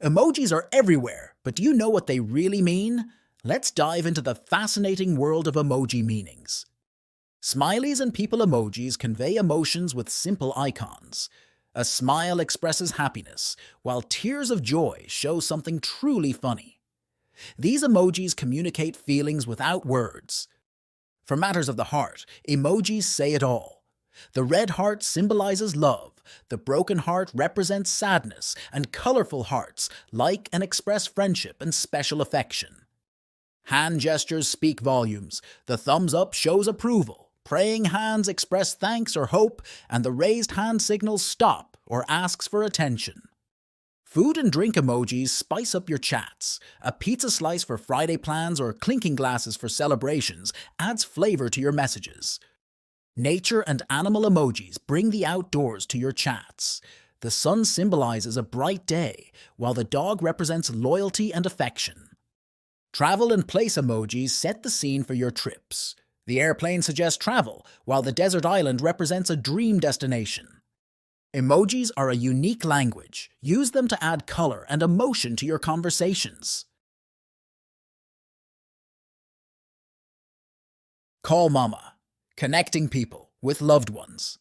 Emojis are everywhere, but do you know what they really mean? Let's dive into the fascinating world of emoji meanings. Smileys and people emojis convey emotions with simple icons. A smile expresses happiness, while tears of joy show something truly funny. These emojis communicate feelings without words. For matters of the heart, emojis say it all. The red heart symbolizes love, the broken heart represents sadness, and colorful hearts like and express friendship and special affection. Hand gestures speak volumes. The thumbs up shows approval. Praying hands express thanks or hope, and the raised hand signals stop or asks for attention. Food and drink emojis spice up your chats. A pizza slice for Friday plans or clinking glasses for celebrations adds flavor to your messages. Nature and animal emojis bring the outdoors to your chats. The sun symbolizes a bright day, while the dog represents loyalty and affection. Travel and place emojis set the scene for your trips. The airplane suggests travel, while the desert island represents a dream destination. Emojis are a unique language. Use them to add color and emotion to your conversations. Callmama, connecting people with loved ones.